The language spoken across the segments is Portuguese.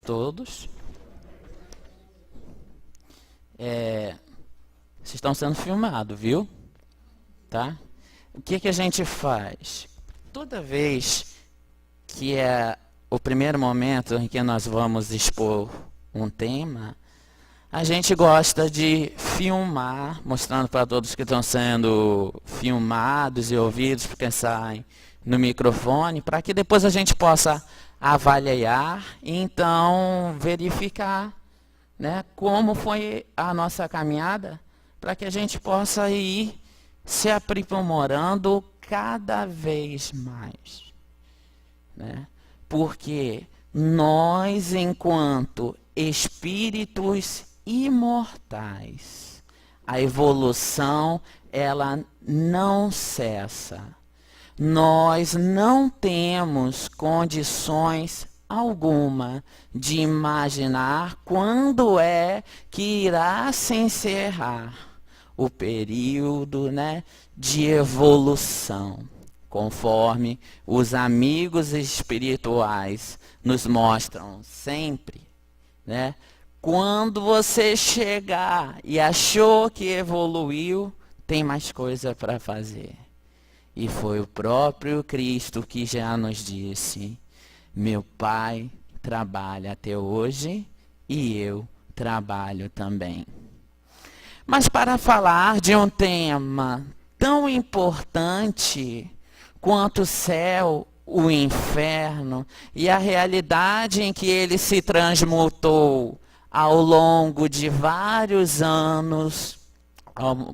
todos. Vocês estão sendo filmados, viu? Tá? O que a gente faz? Toda vez que é o primeiro momento em que nós vamos expor um tema, a gente gosta de filmar, mostrando para todos que estão sendo filmados e ouvidos, porque saem no microfone, para que depois a gente possa avaliar e então verificar, né, como foi a nossa caminhada, para que a gente possa ir se aprimorando cada vez mais, né? Porque nós, enquanto espíritos imortais, a evolução, ela não cessa. Nós não temos condições alguma de imaginar quando é que irá se encerrar o período, né, de evolução, conforme os amigos espirituais nos mostram sempre, né? Quando você chegar e achou que evoluiu, tem mais coisa para fazer. E foi o próprio Cristo que já nos disse: meu Pai trabalha até hoje e eu trabalho também. Mas para falar de um tema tão importante quanto o céu, o inferno e a realidade em que ele se transmutou ao longo de vários anos,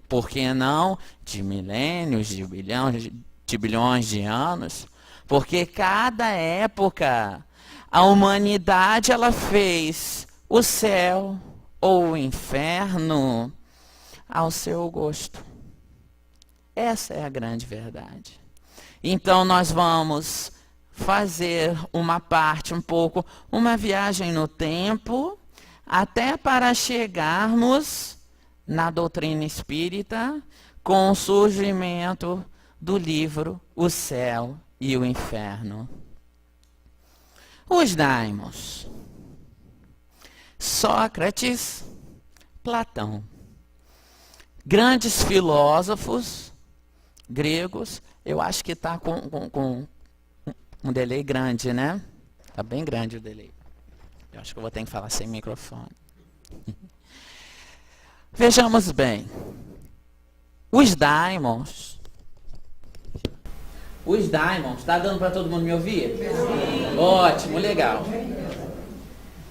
por que não de milênios, de bilhões de anos, porque cada época a humanidade ela fez o céu ou o inferno ao seu gosto. Essa é a grande verdade. Então nós vamos fazer uma parte, uma viagem no tempo, até para chegarmos na doutrina espírita, com o surgimento do livro O Céu e o Inferno. Os daimons. Sócrates, Platão. Grandes filósofos gregos. Eu acho que está com um delay grande, né? Está bem grande o delay. Eu acho que eu vou ter que falar sem microfone. Vejamos bem. Os daimons. Está dando para todo mundo me ouvir? Sim. Ótimo, legal.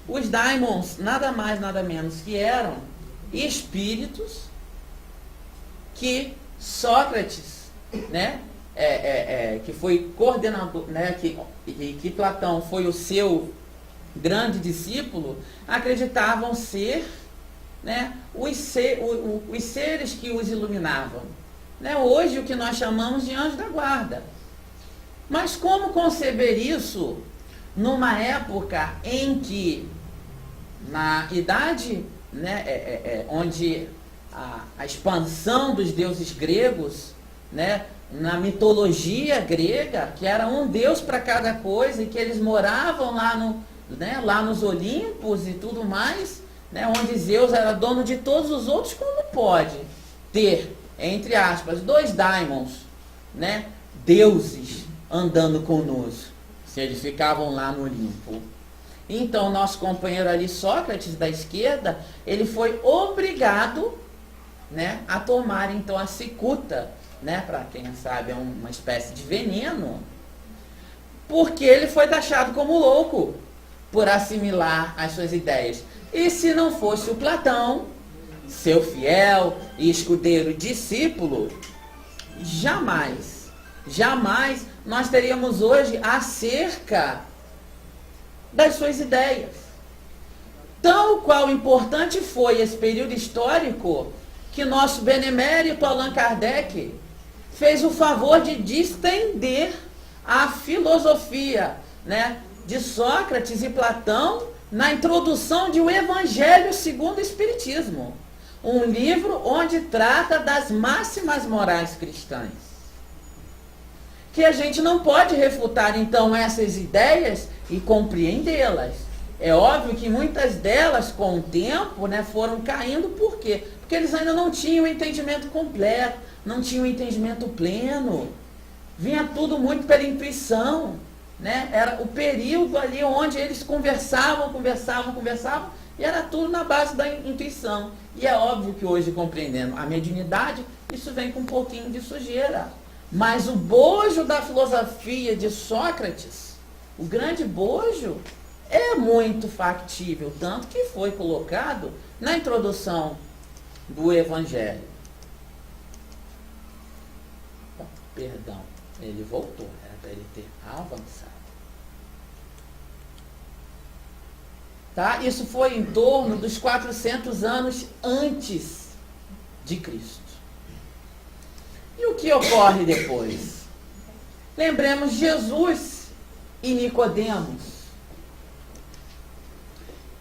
Os daimons, nada mais, nada menos que eram espíritos que Sócrates, né, que foi coordenador, né, que Platão foi o seu grande discípulo, acreditavam ser, né, os seres que os iluminavam. Né, hoje o que nós chamamos de anjo da guarda. Mas como conceber isso numa época em que, na idade, né, onde a expansão dos deuses gregos, né, na mitologia grega, que era um deus para cada coisa, e que eles moravam lá nos Olímpos e tudo mais, né, onde Zeus era dono de todos os outros, como pode ter, entre aspas, dois daimons, né, deuses andando conosco, se eles ficavam lá no Olimpo? Então, nosso companheiro ali, Sócrates, da esquerda, ele foi obrigado, né, a tomar então a cicuta, né, para quem sabe é uma espécie de veneno, porque ele foi taxado como louco por assimilar as suas ideias. E se não fosse o Platão, seu fiel e escudeiro discípulo, jamais nós teríamos hoje acerca das suas ideias. Tal qual importante foi esse período histórico que nosso benemérito Allan Kardec fez o favor de distender a filosofia, né, de Sócrates e Platão na introdução de O Evangelho segundo o Espiritismo, um livro onde trata das máximas morais cristãs. Que a gente não pode refutar, então, essas ideias e compreendê-las. É óbvio que muitas delas, com o tempo, né, foram caindo. Por quê? Porque eles ainda não tinham o entendimento completo, não tinham o entendimento pleno. Vinha tudo muito pela intuição, né? Era o período ali onde eles conversavam, e era tudo na base da intuição. E é óbvio que hoje, compreendendo a mediunidade, isso vem com um pouquinho de sujeira. Mas o bojo da filosofia de Sócrates, o grande bojo, é muito factível, tanto que foi colocado na introdução do Evangelho. Perdão, ele voltou, era para ele ter avançado. Tá? Isso foi em torno dos 400 anos antes de Cristo. E o que ocorre depois? Lembremos Jesus e Nicodemos.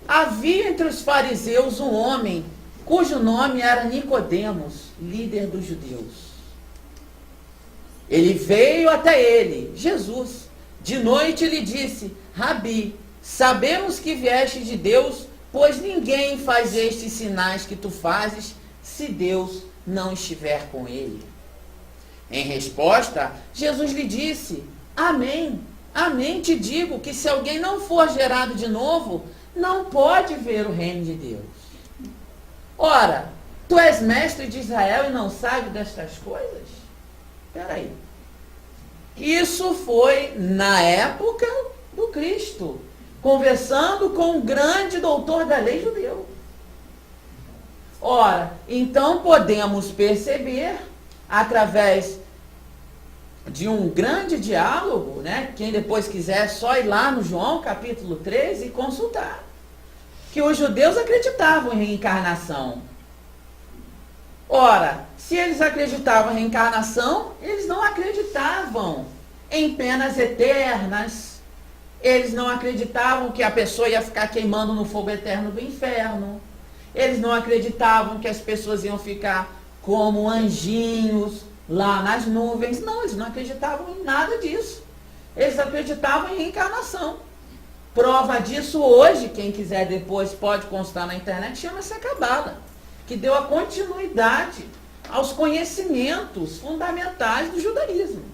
Havia entre os fariseus um homem cujo nome era Nicodemos, líder dos judeus. Ele veio até ele, Jesus, de noite lhe disse: Rabi, sabemos que vieste de Deus, pois ninguém faz estes sinais que tu fazes, se Deus não estiver com ele. Em resposta, Jesus lhe disse: Amém, amém te digo que se alguém não for gerado de novo, não pode ver o reino de Deus. Ora, tu és mestre de Israel e não sabe destas coisas? Espera aí. Isso foi na época do Cristo, conversando com um grande doutor da lei judeu. Ora, então podemos perceber, através de um grande diálogo, né? Quem depois quiser, só ir lá no João capítulo 13 e consultar, que os judeus acreditavam em reencarnação. Ora, se eles acreditavam em reencarnação, eles não acreditavam em penas eternas, eles não acreditavam que a pessoa ia ficar queimando no fogo eterno do inferno, eles não acreditavam que as pessoas iam ficar como anjinhos lá nas nuvens. Não, eles não acreditavam em nada disso. Eles acreditavam em reencarnação. Prova disso hoje, quem quiser depois pode consultar na internet, chama-se a Cabala, que deu a continuidade aos conhecimentos fundamentais do judaísmo.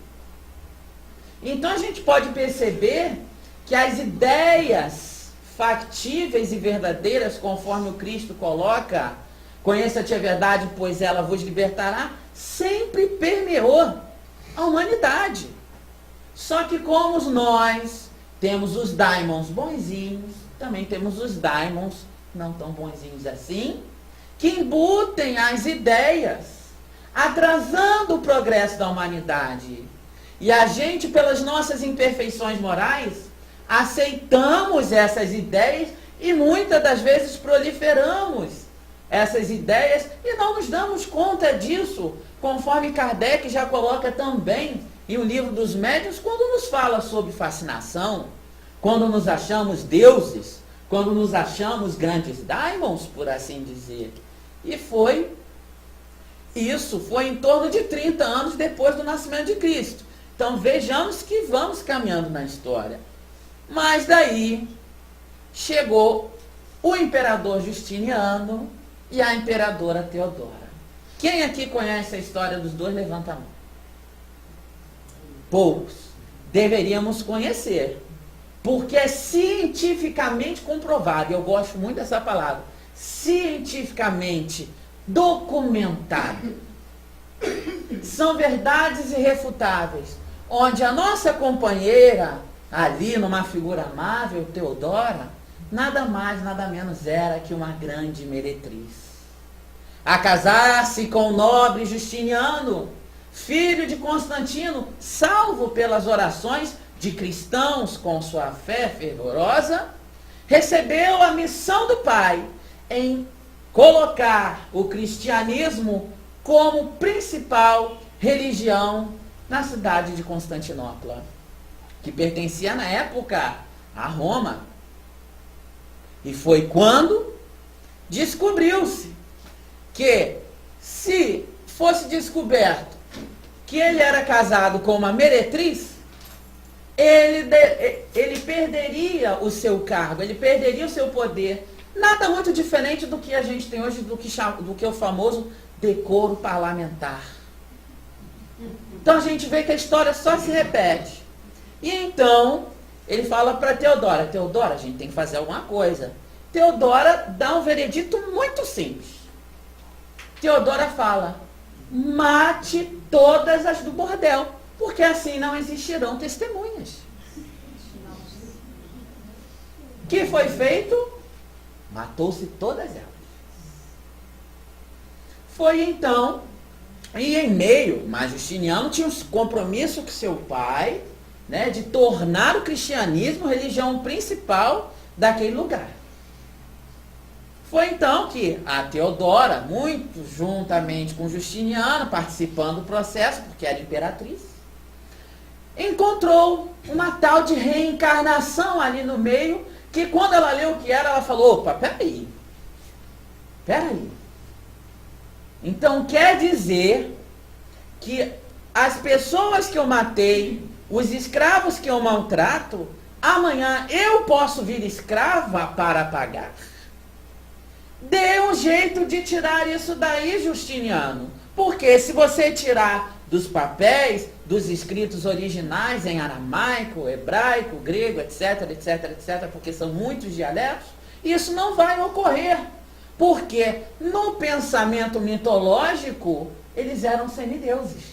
Então a gente pode perceber que as ideias factíveis e verdadeiras, conforme o Cristo coloca, conheça-te a verdade, pois ela vos libertará, sempre permeou a humanidade. Só que como nós temos os daimons bonzinhos, também temos os daimons não tão bonzinhos assim, que embutem as ideias, atrasando o progresso da humanidade. E a gente, pelas nossas imperfeições morais, aceitamos essas ideias e muitas das vezes proliferamos essas ideias e não nos damos conta disso, conforme Kardec já coloca também em O Livro dos Médiuns, quando nos fala sobre fascinação, quando nos achamos deuses, quando nos achamos grandes daimons, por assim dizer. E isso foi em torno de 30 anos depois do nascimento de Cristo. Então vejamos que vamos caminhando na história. Mas daí chegou o imperador Justiniano e a imperadora Teodora. Quem aqui conhece a história dos dois? Levanta a mão. Poucos. Deveríamos conhecer. Porque é cientificamente comprovado, e eu gosto muito dessa palavra, cientificamente documentado. São verdades irrefutáveis, onde a nossa companheira, ali numa figura amável, Teodora, nada mais, nada menos era que uma grande meretriz. A casar-se com o nobre Justiniano, filho de Constantino, salvo pelas orações de cristãos com sua fé fervorosa, recebeu a missão do pai em colocar o cristianismo como principal religião na cidade de Constantinopla, que pertencia na época a Roma. E foi quando descobriu-se que, se fosse descoberto que ele era casado com uma meretriz, ele perderia o seu cargo, ele perderia o seu poder. Nada muito diferente do que a gente tem hoje, do que é o famoso decoro parlamentar. Então a gente vê que a história só se repete. E então, ele fala para Teodora, Teodora, a gente tem que fazer alguma coisa. Teodora dá um veredito muito simples. Teodora fala, mate todas as do bordel, porque assim não existirão testemunhas. O que foi feito? Matou-se todas elas. Foi então, e em meio, mas Justiniano tinha um compromisso com seu pai, né, de tornar o cristianismo a religião principal daquele lugar. Foi então que a Teodora, muito juntamente com Justiniano, participando do processo, porque era imperatriz, encontrou uma tal de reencarnação ali no meio, que quando ela leu o que era, ela falou, opa, peraí. Então quer dizer que as pessoas que eu matei, os escravos que eu maltrato, amanhã eu posso vir escrava para pagar? Dê um jeito de tirar isso daí, Justiniano. Porque se você tirar dos papéis, dos escritos originais em aramaico, hebraico, grego, etc, etc, etc, porque são muitos dialetos, isso não vai ocorrer. Porque no pensamento mitológico, eles eram semideuses.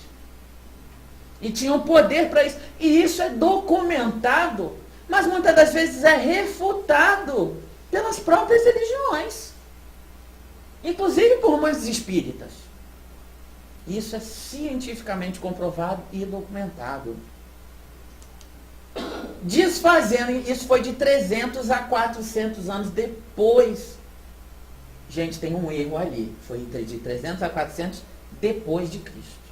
E tinham poder para isso. E isso é documentado, mas muitas das vezes é refutado pelas próprias religiões. Inclusive por muitos espíritas. Isso é cientificamente comprovado e documentado. Desfazendo, isso foi de 300 a 400 anos depois. Gente, tem um erro ali. Foi de 300 a 400 depois de Cristo.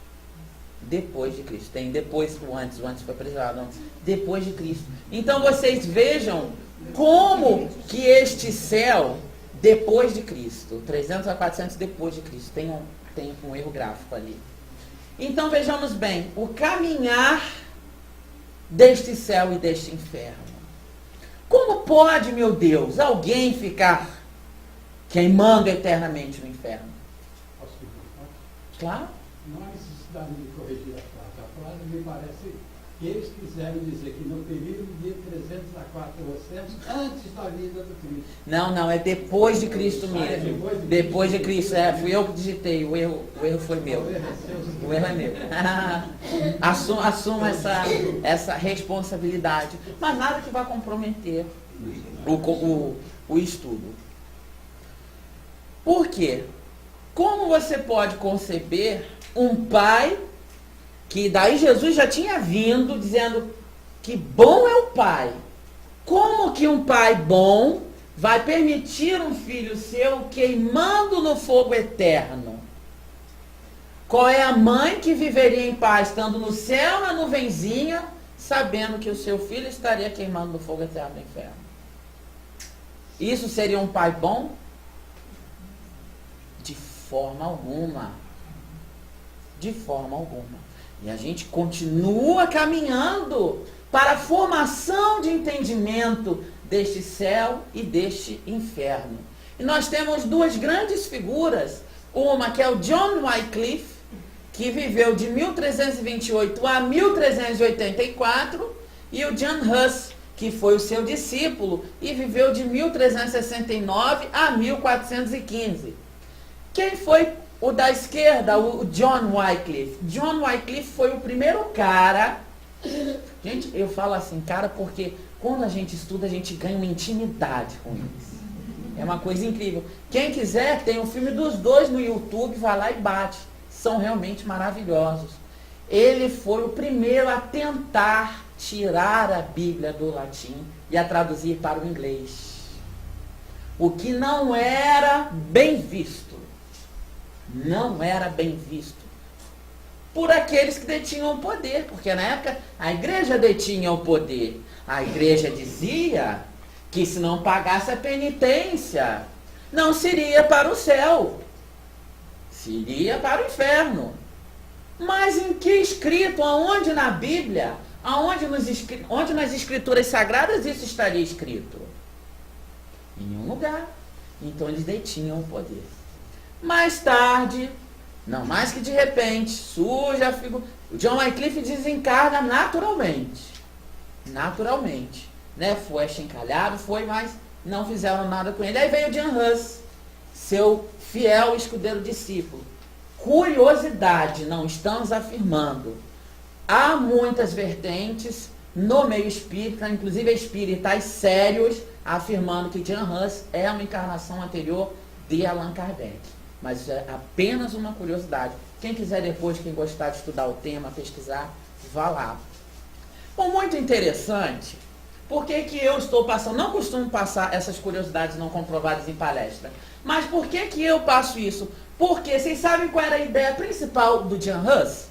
Depois de Cristo. Tem depois o antes foi preservado. Depois de Cristo. Então vocês vejam como que este céu, depois de Cristo, 300 a 400 depois de Cristo, tem um erro gráfico ali. Então vejamos bem, o caminhar deste céu e deste inferno. Como pode, meu Deus, alguém ficar queimando eternamente no inferno? Posso perguntar? Claro. Não há necessidade de corrigir a frase. A frase me parece que eles quiseram dizer que no período de 300 a 400, antes da vida do Cristo. Não, é depois de Cristo mesmo. Depois de Cristo, fui eu que digitei, o erro foi meu. O erro é meu. Assuma essa responsabilidade. Mas nada que vá comprometer o estudo. Por quê? Como você pode conceber um pai, que daí Jesus já tinha vindo dizendo que bom é o pai. Como que um pai bom vai permitir um filho seu queimando no fogo eterno? Qual é a mãe que viveria em paz, estando no céu na nuvenzinha, sabendo que o seu filho estaria queimando no fogo eterno do inferno? Isso seria um pai bom? De forma alguma. De forma alguma. E a gente continua caminhando para a formação de entendimento deste céu e deste inferno. E nós temos duas grandes figuras. Uma que é o John Wycliffe, que viveu de 1328 a 1384, e o John Huss, que foi o seu discípulo e viveu de 1369 a 1415. Quem foi o da esquerda? O John Wycliffe. John Wycliffe foi o primeiro cara. Gente, eu falo assim, cara, porque quando a gente estuda, a gente ganha uma intimidade com eles. É uma coisa incrível. Quem quiser, tem o filme dos dois no YouTube, vai lá e bate. São realmente maravilhosos. Ele foi o primeiro a tentar tirar a Bíblia do latim e a traduzir para o inglês. O que não era bem visto. Não era bem visto por aqueles que detinham o poder, porque na época a igreja detinha o poder. A igreja dizia que se não pagasse a penitência, não seria para o céu, seria para o inferno. Mas em que escrito, aonde na Bíblia, Onde nas escrituras sagradas isso estaria escrito? Em nenhum lugar. Então eles detinham o poder. Mais tarde, não mais que de repente, surge a figura. O John Wycliffe desencarna naturalmente. Naturalmente. Né? Foi achincalhado, mas não fizeram nada com ele. Aí veio o John Hus, seu fiel escudeiro discípulo. Curiosidade, não estamos afirmando. Há muitas vertentes no meio espírita, inclusive espíritas sérios, afirmando que John Hus é uma encarnação anterior de Allan Kardec. Mas é apenas uma curiosidade. Quem quiser depois, quem gostar de estudar o tema, pesquisar, vá lá. Bom, muito interessante. Por que eu estou passando? Não costumo passar essas curiosidades não comprovadas em palestra. Mas por que eu passo isso? Porque vocês sabem qual era a ideia principal do John Hus?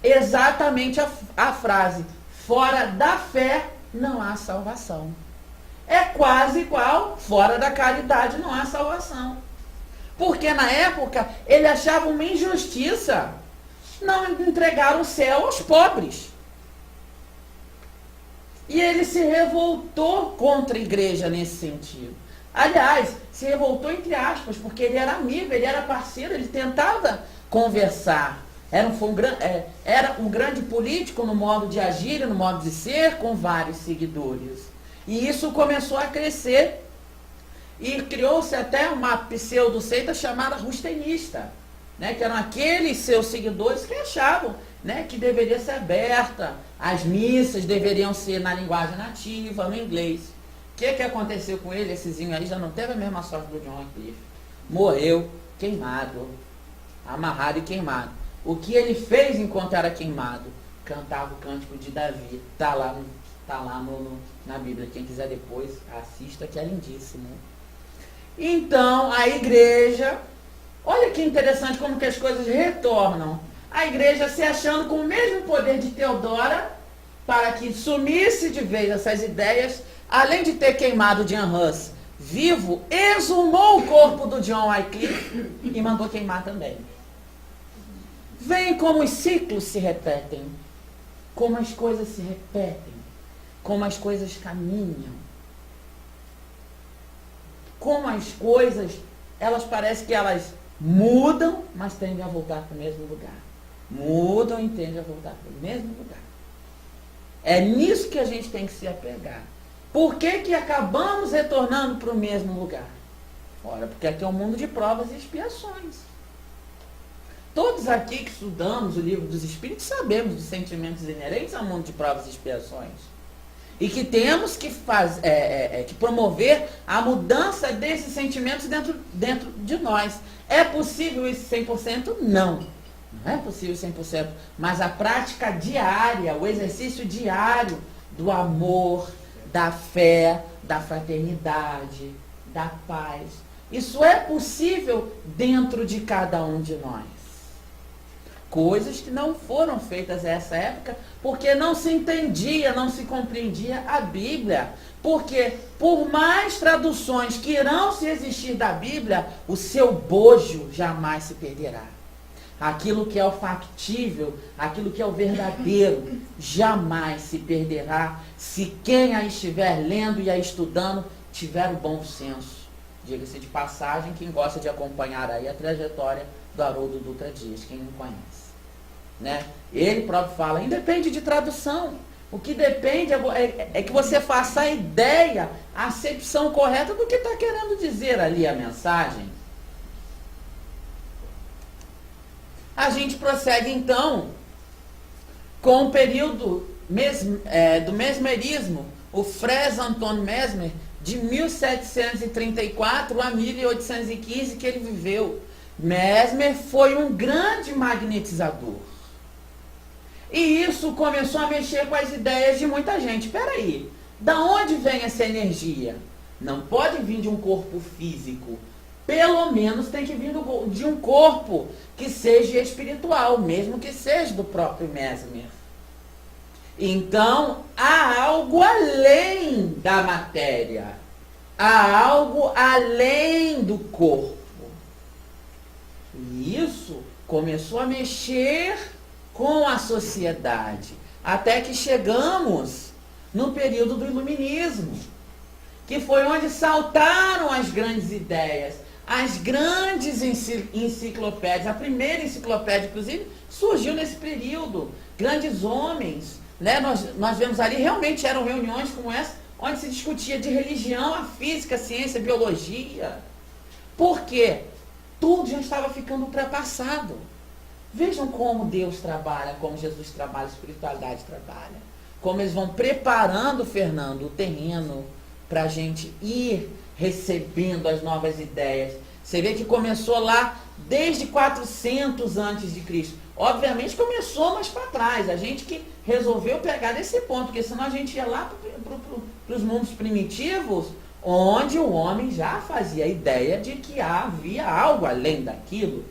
Exatamente a frase: fora da fé não há salvação. É quase igual, fora da caridade não há salvação. Porque na época ele achava uma injustiça não entregar o céu aos pobres. E ele se revoltou contra a igreja nesse sentido. Aliás, se revoltou entre aspas, porque ele era amigo, ele era parceiro, ele tentava conversar. Era um grande político no modo de agir e no modo de ser, com vários seguidores. E isso começou a crescer. E criou-se até uma pseudo-seita chamada rustenista, né, que eram aqueles seus seguidores que achavam, né, que deveria ser aberta, as missas deveriam ser na linguagem nativa, no inglês. O que aconteceu com ele? Essezinho aí já não teve a mesma sorte do John Wycliffe. Morreu queimado, amarrado e queimado. O que ele fez enquanto era queimado? Cantava o cântico de Davi. Está lá, na Bíblia. Quem quiser depois, assista, que é lindíssimo. Então, a igreja, olha que interessante como que as coisas retornam. A igreja se achando com o mesmo poder de Teodora, para que sumisse de vez essas ideias, além de ter queimado John Hus vivo, exumou o corpo do John Wycliffe e mandou queimar também. Vem como os ciclos se repetem, como as coisas se repetem, como as coisas caminham. Como as coisas, elas parecem que elas mudam, mas tendem a voltar para o mesmo lugar. Mudam e tendem a voltar para o mesmo lugar. É nisso que a gente tem que se apegar. Por que acabamos retornando para o mesmo lugar? Ora, porque aqui é um mundo de provas e expiações. Todos aqui que estudamos o livro dos Espíritos sabemos dos sentimentos inerentes ao mundo de provas e expiações. E que temos que promover a mudança desses sentimentos dentro de nós. É possível isso 100%? Não. Não é possível 100%. Mas a prática diária, o exercício diário do amor, da fé, da fraternidade, da paz. Isso é possível dentro de cada um de nós. Coisas que não foram feitas nessa época, porque não se entendia, não se compreendia a Bíblia. Porque por mais traduções que irão se existir da Bíblia, o seu bojo jamais se perderá. Aquilo que é o factível, aquilo que é o verdadeiro, jamais se perderá, se quem a estiver lendo e a estudando tiver o bom senso. Diga-se de passagem, quem gosta de acompanhar aí a trajetória do Haroldo Dutra Dias, quem não conhece. Né? Ele próprio fala, independe de tradução. O que depende é que você faça a ideia, a acepção correta do que está querendo dizer ali a mensagem. A gente prossegue então com o período do mesmerismo, o Frère Antoine Mesmer, de 1734 a 1815 que ele viveu. Mesmer foi um grande magnetizador. E isso começou a mexer com as ideias de muita gente. Peraí, da onde vem essa energia? Não pode vir de um corpo físico. Pelo menos tem que vir de um corpo que seja espiritual, mesmo que seja do próprio Mesmer. Então, há algo além da matéria. Há algo além do corpo. E isso começou a mexer com a sociedade. até que chegamos no período do Iluminismo, que foi onde saltaram as grandes ideias, as grandes enciclopédias. A primeira enciclopédia, inclusive, surgiu nesse período. Grandes homens, né? Nós vemos ali, realmente eram reuniões como essa, onde se discutia de religião, a física, a ciência, a biologia. Por quê? Tudo já estava ficando ultrapassado. Vejam como Deus trabalha, como Jesus trabalha, a espiritualidade trabalha. Como eles vão preparando, Fernando, o terreno para a gente ir recebendo as novas ideias. Você vê que começou lá desde 400 antes de Cristo. Obviamente começou mais para trás. A gente que resolveu pegar desse ponto, porque senão a gente ia lá para os mundos primitivos, onde o homem já fazia a ideia de que havia algo além daquilo.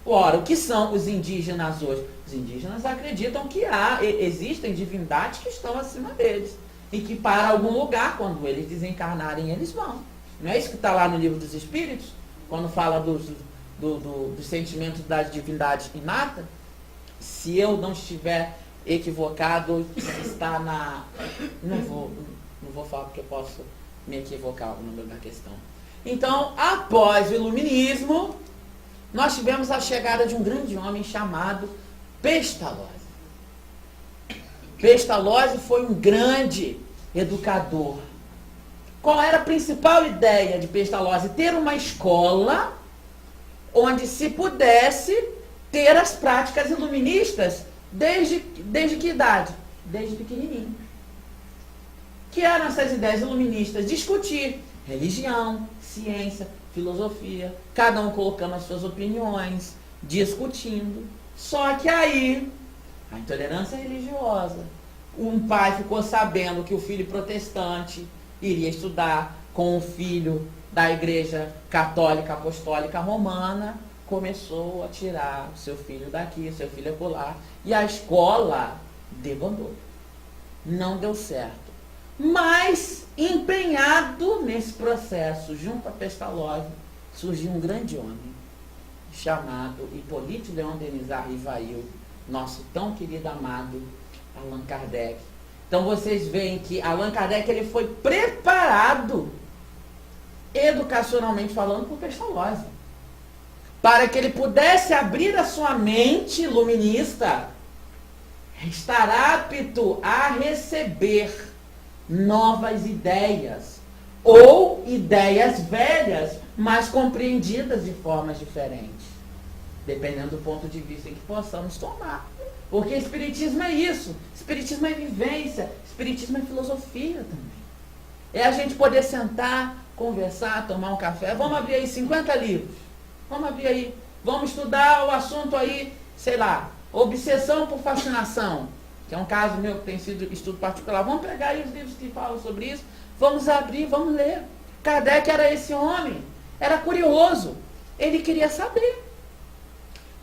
Ora, o que são os indígenas hoje? Os indígenas acreditam que existem divindades que estão acima deles. E que para algum lugar, quando eles desencarnarem, eles vão. Não é isso que está lá no Livro dos Espíritos? Quando fala dos sentimentos da divindade inata? Se eu não estiver equivocado, está na... Não vou falar porque eu posso me equivocar no número da questão. Então, após o Iluminismo, nós tivemos a chegada de um grande homem chamado Pestalozzi. Pestalozzi foi um grande educador. Qual era a principal ideia de Pestalozzi? Ter uma escola onde se pudesse ter as práticas iluministas desde que idade? Desde pequenininho. Que eram essas ideias iluministas? Discutir religião, ciência, filosofia, cada um colocando as suas opiniões, discutindo. Só que aí, a intolerância religiosa. Um pai ficou sabendo que o filho protestante iria estudar com o filho da Igreja Católica Apostólica Romana, começou a tirar o seu filho daqui, o seu filho acolá, e a escola debandou. Não deu certo. Mas, empenhado nesse processo, junto a Pestalozzi, surgiu um grande homem, chamado Hippolyte Léon Denis Rivail, nosso tão querido amado Allan Kardec. Então vocês veem que Allan Kardec ele foi preparado, educacionalmente falando, por Pestalozzi, para que ele pudesse abrir a sua mente iluminista, estar apto a receber novas ideias, ou ideias velhas, mas compreendidas de formas diferentes, dependendo do ponto de vista em que possamos tomar. Porque Espiritismo é isso, Espiritismo é vivência, Espiritismo é filosofia também. É a gente poder sentar, conversar, tomar um café. Vamos abrir aí 50 livros, vamos abrir aí, vamos estudar o assunto aí, sei lá, obsessão por fascinação, que é um caso meu que tem sido estudo particular. Vamos pegar aí os livros que falam sobre isso, vamos abrir, vamos ler. Kardec era esse homem, era curioso, ele queria saber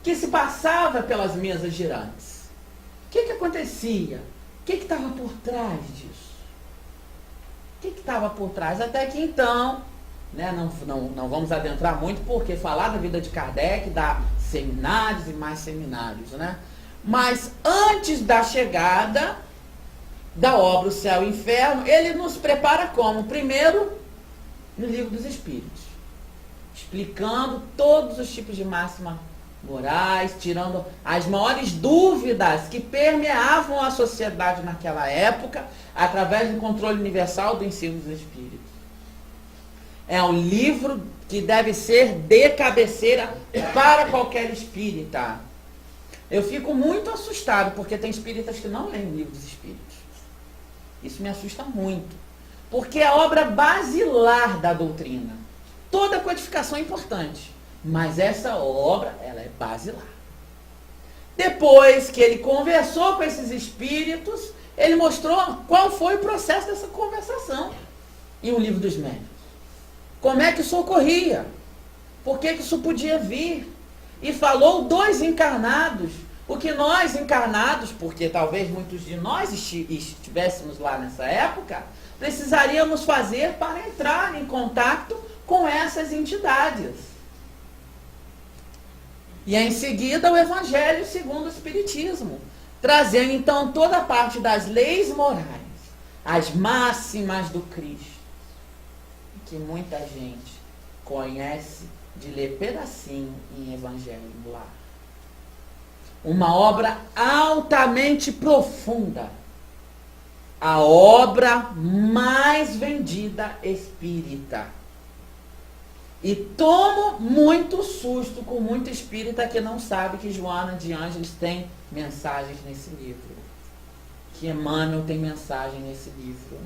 o que se passava pelas mesas girantes. O que acontecia? O que estava por trás disso? O que estava por trás? Até que então, né, não vamos adentrar muito, porque falar da vida de Kardec dá seminários e mais seminários, né? Mas antes da chegada da obra O Céu e o Inferno, ele nos prepara como? Primeiro, no Livro dos Espíritos, explicando todos os tipos de máxima morais, tirando as maiores dúvidas que permeavam a sociedade naquela época, através do controle universal do ensino dos Espíritos. É um livro que deve ser de cabeceira para qualquer espírita. Eu fico muito assustado, porque tem espíritas que não leem o Livro dos Espíritos. Isso me assusta muito, porque é a obra basilar da doutrina. Toda codificação é importante, mas essa obra, ela é basilar. Depois que ele conversou com esses espíritos, ele mostrou qual foi o processo dessa conversação em O Livro dos Médiuns. Como é que isso ocorria? Por que isso podia vir? E falou dos encarnados, o que nós encarnados, porque talvez muitos de nós estivéssemos lá nessa época, precisaríamos fazer para entrar em contato com essas entidades. E em seguida o Evangelho segundo o Espiritismo. trazendo então toda a parte das leis morais, as máximas do Cristo, que muita gente conhece de ler pedacinho em Evangelho no Lar. Uma obra altamente profunda, a obra mais vendida espírita. E tomo muito susto com muito espírita que não sabe que Joana de Ângeles tem mensagens nesse livro, que Emmanuel tem mensagem nesse livro.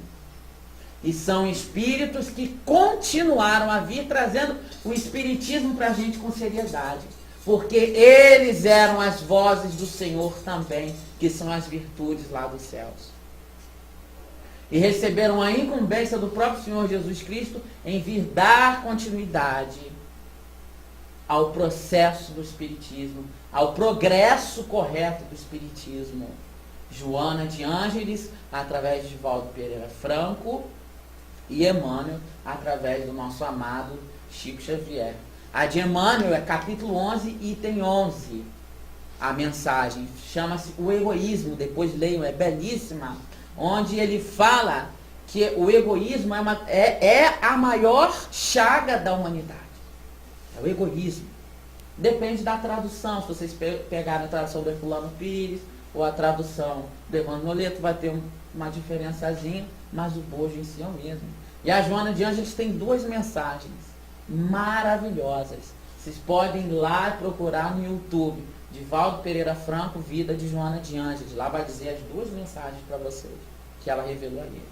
E são espíritos que continuaram a vir trazendo o espiritismo para a gente com seriedade, porque eles eram as vozes do Senhor também, que são as virtudes lá dos céus. E receberam a incumbência do próprio Senhor Jesus Cristo em vir dar continuidade ao processo do espiritismo, ao progresso correto do espiritismo. Joana de Ângeles, através de Divaldo Pereira Franco, e Emmanuel, através do nosso amado Chico Xavier. A de Emmanuel é capítulo 11, item 11. A mensagem chama-se O Egoísmo, depois leiam, é belíssima, onde ele fala que o egoísmo é a maior chaga da humanidade. É o egoísmo. Depende da tradução. Se vocês pegarem a tradução do Herculano Pires ou a tradução do Evandro Noleto, vai ter uma diferençazinha, mas o bojo em si é o mesmo. E a Joana de Ângeles tem duas mensagens maravilhosas. Vocês podem ir lá procurar no YouTube, Divaldo Pereira Franco, Vida de Joana de Ângeles. Lá vai dizer as duas mensagens para vocês, que ela revelou ali.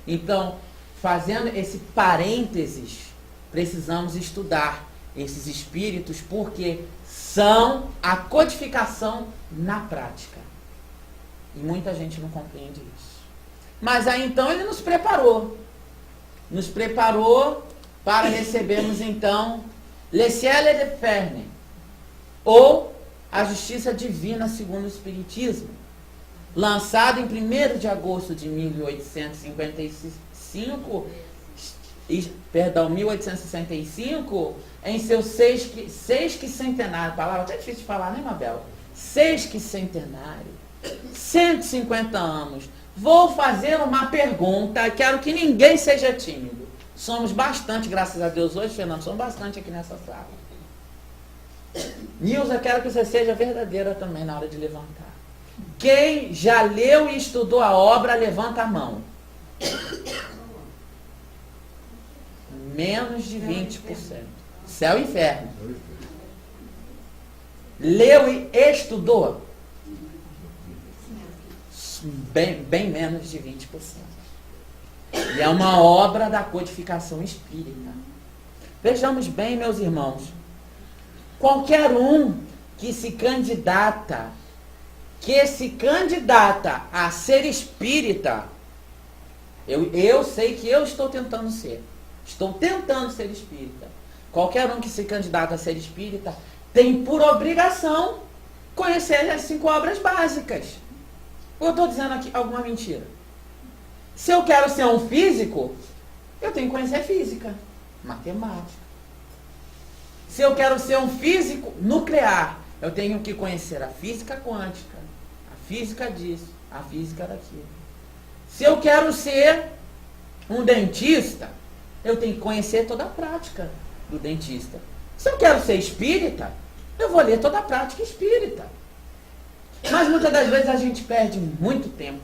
Então, fazendo esse parênteses, precisamos estudar esses espíritos, porque são a codificação na prática. E muita gente não compreende isso. Mas aí então ele nos preparou para recebermos então Le Ciel et le Ferne, ou a Justiça Divina segundo o Espiritismo, lançado em 1º de agosto de 1865, em seu sesquicentenário, palavra até difícil de falar, né, Mabel? Sesquicentenário, 150 anos. Vou fazer uma pergunta, quero que ninguém seja tímido. Somos bastante, graças a Deus, hoje, Fernando, somos bastante aqui nessa sala. Nilza, quero que você seja verdadeira também na hora de levantar. Quem já leu e estudou a obra, levanta a mão. Menos de 20%. Céu e inferno. Leu e estudou? Bem menos de 20%. E é uma obra da codificação espírita. Vejamos bem, meus irmãos. Qualquer um que se candidata a ser espírita, eu sei que eu estou tentando ser. Estou tentando ser espírita. Qualquer um que se candidata a ser espírita tem por obrigação conhecer as 5 obras básicas. Eu estou dizendo aqui alguma mentira? Se eu quero ser um físico, eu tenho que conhecer física, matemática. Se eu quero ser um físico nuclear, eu tenho que conhecer a física quântica, a física disso, a física daquilo. Se eu quero ser um dentista, eu tenho que conhecer toda a prática do dentista. Se eu quero ser espírita, eu vou ler toda a prática espírita. Mas muitas das vezes a gente perde muito tempo,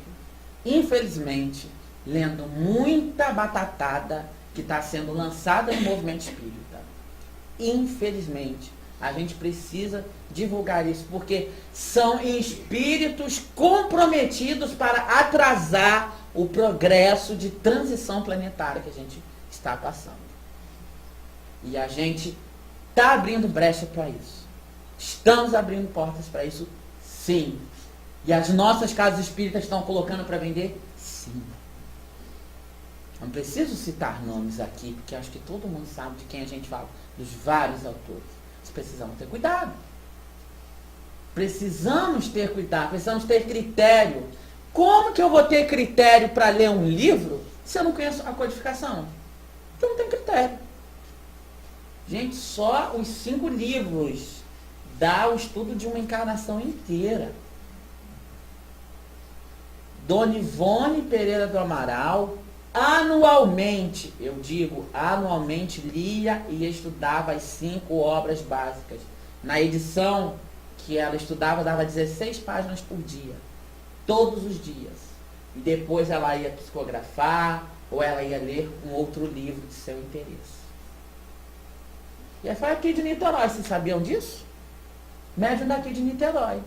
infelizmente, lendo muita batatada que está sendo lançada no movimento espírita. Infelizmente, a gente precisa divulgar isso, porque são espíritos comprometidos para atrasar o progresso de transição planetária que a gente está passando. E a gente está abrindo brecha para isso. Estamos abrindo portas para isso, sim. E as nossas casas espíritas estão colocando para vender? Sim. Não preciso citar nomes aqui, porque acho que todo mundo sabe de quem a gente fala, dos vários autores. Mas precisamos ter cuidado. Precisamos ter cuidado, precisamos ter critério. Como que eu vou ter critério para ler um livro se eu não conheço a codificação? Porque eu não tenho critério. Gente, só os 5 livros dá o estudo de uma encarnação inteira. Dona Ivone Pereira do Amaral, anualmente, eu digo, anualmente lia e estudava as 5 obras básicas. Na edição que ela estudava, dava 16 páginas por dia, todos os dias. E depois ela ia psicografar, ou ela ia ler um outro livro de seu interesse. E ela foi aqui de Niterói, vocês sabiam disso? Médium daqui de Niterói.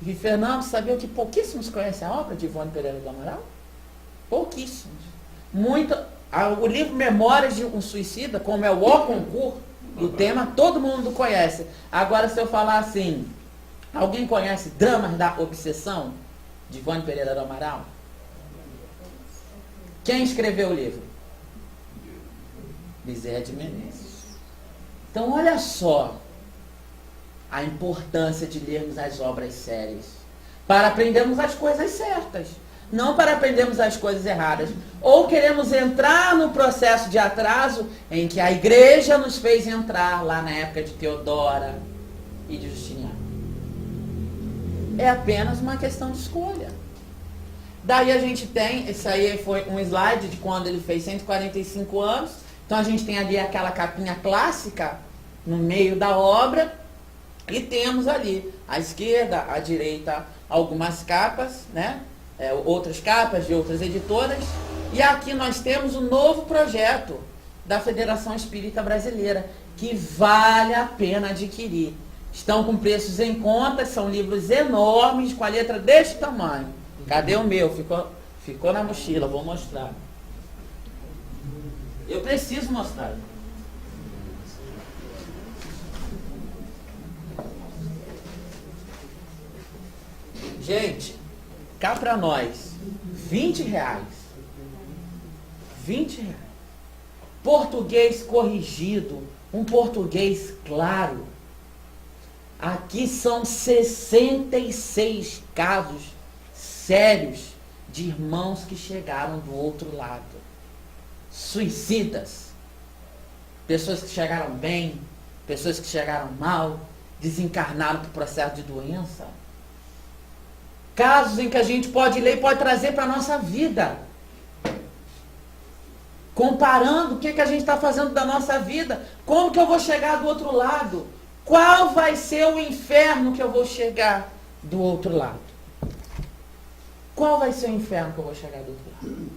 E Fernando, sabiam que pouquíssimos conhecem a obra de Ivone Pereira do Amaral? Pouquíssimos. O livro Memórias de um Suicida, como é o concurso do tema, todo mundo conhece. Agora, se eu falar assim, alguém conhece Dramas da Obsessão, de Ivone Pereira do Amaral? Quem escreveu o livro? Bezerra de Menezes. Então, olha só a importância de lermos as obras sérias, para aprendermos as coisas certas, não para aprendermos as coisas erradas. Ou queremos entrar no processo de atraso em que a igreja nos fez entrar lá na época de Teodora e de Justiniano. É apenas uma questão de escolha. Daí a gente tem, esse aí foi um slide de quando ele fez 145 anos, então a gente tem ali aquela capinha clássica no meio da obra, e temos ali, à esquerda, à direita, algumas capas, né? Outras capas de outras editoras. E aqui nós temos o novo projeto da Federação Espírita Brasileira, que vale a pena adquirir. Estão com preços em conta, são livros enormes, com a letra deste tamanho. Cadê o meu? Ficou na mochila, vou mostrar. Eu preciso mostrar. Gente, cá para nós, R$20. R$20. Português corrigido, um português claro. Aqui são 66 casos sérios de irmãos que chegaram do outro lado. Suicidas. Pessoas que chegaram bem, pessoas que chegaram mal, desencarnaram por processo de doença. Casos em que a gente pode ler e pode trazer para a nossa vida. Comparando o que a gente está fazendo da nossa vida. Como que eu vou chegar do outro lado? Qual vai ser o inferno que eu vou chegar do outro lado? Qual vai ser o inferno que eu vou chegar do outro lado?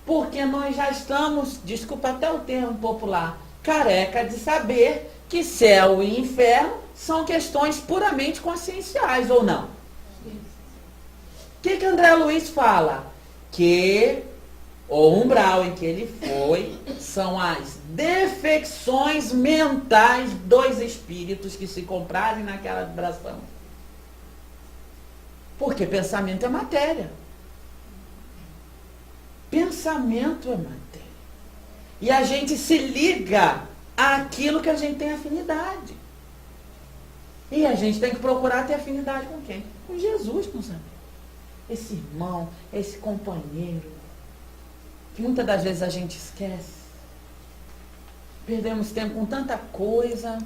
Porque nós já estamos, desculpa até o termo popular, careca de saber que céu e inferno são questões puramente conscienciais, ou não? O que André Luiz fala? Que o umbral em que ele foi são as defecções mentais dos espíritos que se comprazem naquela vibração. Porque pensamento é matéria. Pensamento é matéria. E a gente se liga àquilo que a gente tem afinidade. E a gente tem que procurar ter afinidade com quem? Com Jesus, meus amigos. Esse irmão, esse companheiro, que muitas das vezes a gente esquece. Perdemos tempo com tanta coisa,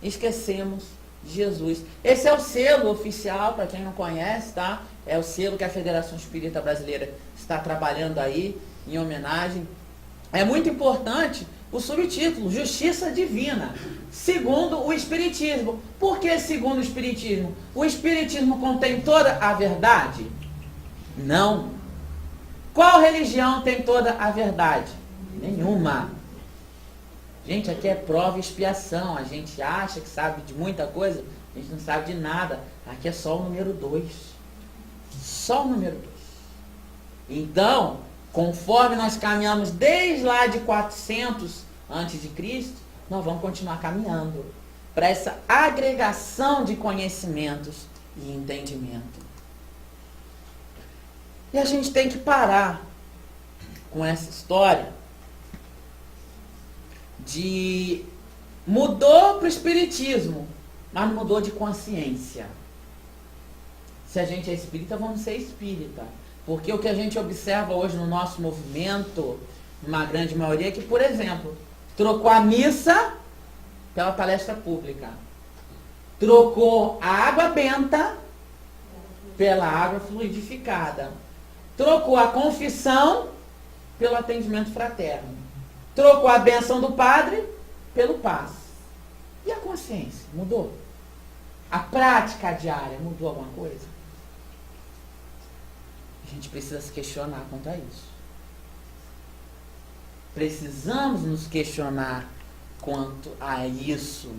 esquecemos de Jesus. Esse é o selo oficial, para quem não conhece, tá? É o selo que a Federação Espírita Brasileira está trabalhando aí, em homenagem. É muito importante o subtítulo, Justiça Divina, segundo o Espiritismo. Por que segundo o Espiritismo? O Espiritismo contém toda a verdade? Não. Qual religião tem toda a verdade? Nenhuma. Gente, aqui é prova e expiação. A gente acha que sabe de muita coisa, a gente não sabe de nada. Aqui é só o número 2. Só o número 2. Então, conforme nós caminhamos desde lá de 400 a.C., nós vamos continuar caminhando para essa agregação de conhecimentos e entendimento. E a gente tem que parar com essa história de mudou para o espiritismo, mas não mudou de consciência. Se a gente é espírita, vamos ser espírita. Porque o que a gente observa hoje no nosso movimento, uma grande maioria, é que, por exemplo, trocou a missa pela palestra pública. Trocou a água benta pela água fluidificada. Trocou a confissão pelo atendimento fraterno. Trocou a bênção do padre pelo passe. E a consciência? Mudou? A prática diária mudou alguma coisa? A gente precisa se questionar quanto a isso. Precisamos nos questionar quanto a isso.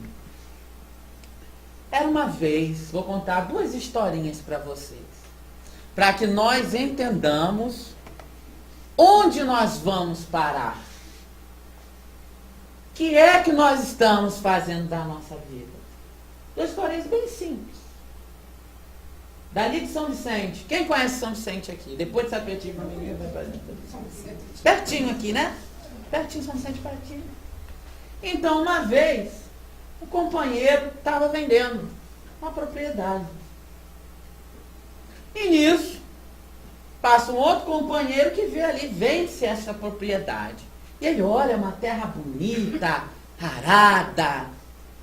Era uma vez, vou contar 2 historinhas para vocês, para que nós entendamos onde nós vamos parar. O que é que nós estamos fazendo da nossa vida? 2 historinhas bem simples. Dali de São Vicente. Quem conhece São Vicente aqui? Depois de Sapetiba, ninguém vai fazer. Pertinho aqui, né? Pertinho, São Vicente, pertinho. Então, uma vez, o companheiro estava vendendo uma propriedade. E nisso, passa um outro companheiro que vê ali, vende-se essa propriedade. E ele olha, uma terra bonita, arada,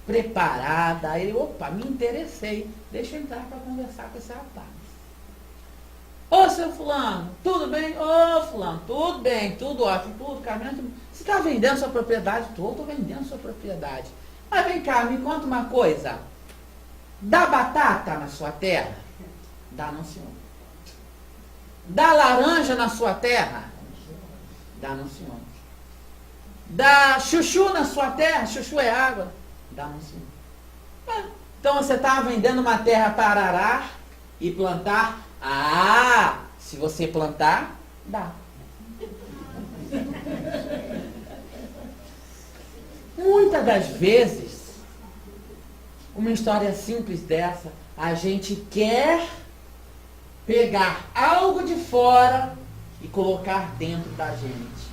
preparada. Aí ele, opa, me interessei. Deixa eu entrar para conversar com esse rapaz. Ô, seu fulano, tudo bem? Ô, fulano, tudo bem, tudo ótimo, tudo caminhando. Você está vendendo sua propriedade? Estou vendendo sua propriedade. Mas vem cá, me conta uma coisa. Dá batata na sua terra? Dá não, senhor. Dá laranja na sua terra? Dá não, senhor. Dá chuchu na sua terra? Chuchu é água? Dá não, senhor. Então você está vendendo uma terra para arar e plantar? Ah, se você plantar, dá. Muitas das vezes, uma história simples dessa, a gente quer pegar algo de fora e colocar dentro da gente.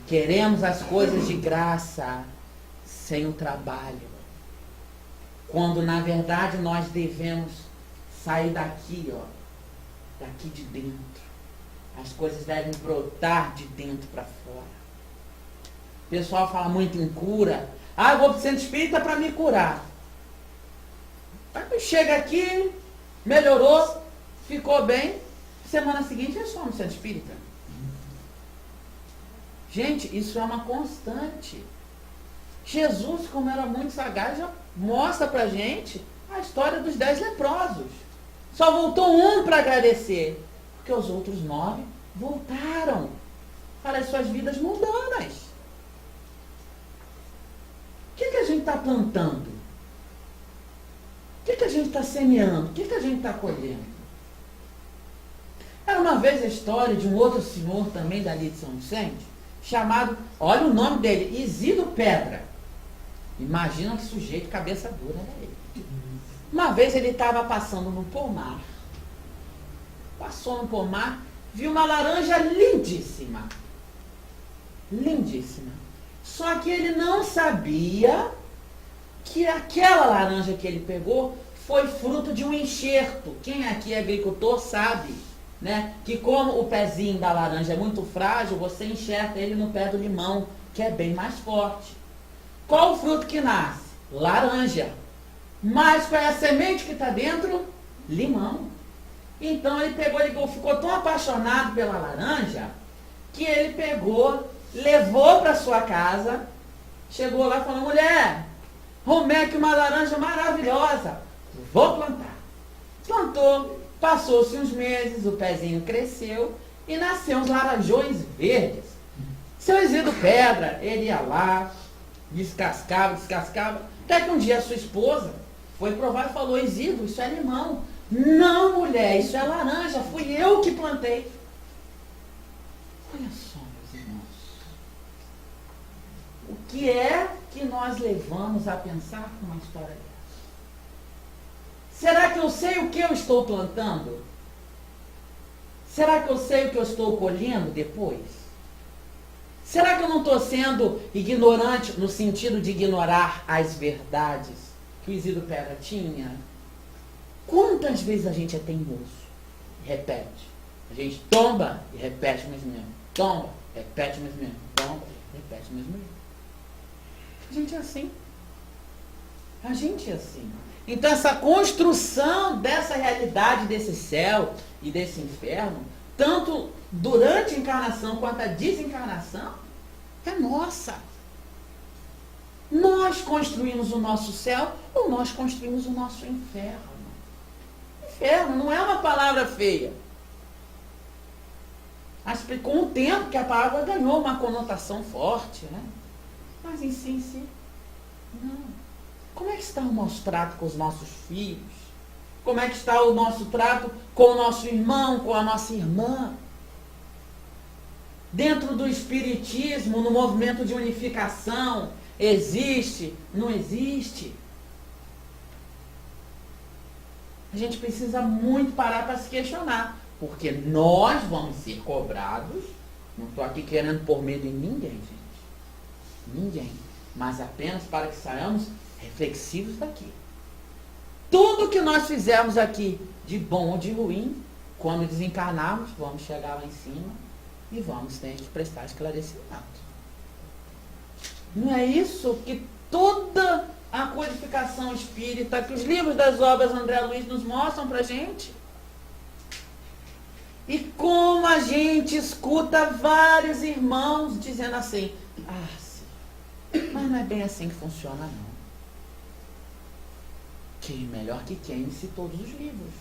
Queremos as coisas de graça, sem o trabalho. Quando, na verdade, nós devemos sair daqui, ó, daqui de dentro. As coisas devem brotar de dentro para fora. O pessoal fala muito em cura. Ah, eu vou para o centro espírita para me curar. Aí chega aqui, melhorou, ficou bem. Semana seguinte é só no centro espírita. Gente, isso é uma constante. Jesus, como era muito sagaz, já mostra pra gente a história dos 10 leprosos. Só voltou um para agradecer, porque os outros 9 voltaram para as suas vidas mundanas. O que a gente está plantando? O que a gente está semeando? O que a gente está colhendo? Era uma vez a história de um outro senhor também dali de São Vicente, chamado, olha o nome dele, Isidro Pedra. Imagina que sujeito cabeça dura era ele. Uma vez ele estava passando no pomar. Passou no pomar, viu uma laranja lindíssima. Lindíssima. Só que ele não sabia que aquela laranja que ele pegou foi fruto de um enxerto. Quem aqui é agricultor sabe, né? Que como o pezinho da laranja é muito frágil, você enxerta ele no pé do limão, que é bem mais forte. Qual o fruto que nasce? Laranja. Mas qual é a semente que está dentro? Limão. Então ele pegou, ele ficou tão apaixonado pela laranja, que ele pegou, levou para sua casa, chegou lá e falou, mulher, arrumei aqui uma laranja maravilhosa, vou plantar. Plantou, passou-se uns meses, o pezinho cresceu e nasceu uns laranjões verdes. Seu Isidro Pedra, ele ia lá, descascava, até que um dia a sua esposa foi provar e falou, Isidro, isso é limão. Não, mulher, isso é laranja, fui eu que plantei. Olha só, meus irmãos, o que é que nós levamos a pensar com uma história dessa? Será que eu sei o que eu estou plantando? Será que eu sei o que eu estou colhendo depois? Será que eu não estou sendo ignorante no sentido de ignorar as verdades que o Isidro Pedra tinha? Quantas vezes a gente é teimoso e repete? A gente tomba e repete o mesmo erro. Tomba, repete o mesmo erro. Tomba, repete o mesmo erro. A gente é assim. A gente é assim. Então essa construção dessa realidade desse céu e desse inferno, tanto durante a encarnação quanto a desencarnação, é nossa. Nós construímos o nosso céu ou nós construímos o nosso inferno. Inferno não é uma palavra feia. Mas com o tempo que a palavra ganhou uma conotação forte, né? Mas em si, não. Como é que está o nosso trato com os nossos filhos? Como é que está o nosso trato com o nosso irmão, com a nossa irmã? Dentro do espiritismo, no movimento de unificação, existe? Não existe? A gente precisa muito parar para se questionar, porque nós vamos ser cobrados. Não estou aqui querendo pôr medo em ninguém, gente. Ninguém. Mas apenas para que saiamos reflexivos daqui. Tudo que nós fizermos aqui, de bom ou de ruim, quando desencarnarmos, vamos chegar lá em cima e vamos ter que prestar esclarecimento. Não é isso que toda a codificação espírita, que os livros das obras André Luiz nos mostram pra gente? E como a gente escuta vários irmãos dizendo assim, sim, mas não é bem assim que funciona não. Quem melhor que queime-se todos os livros.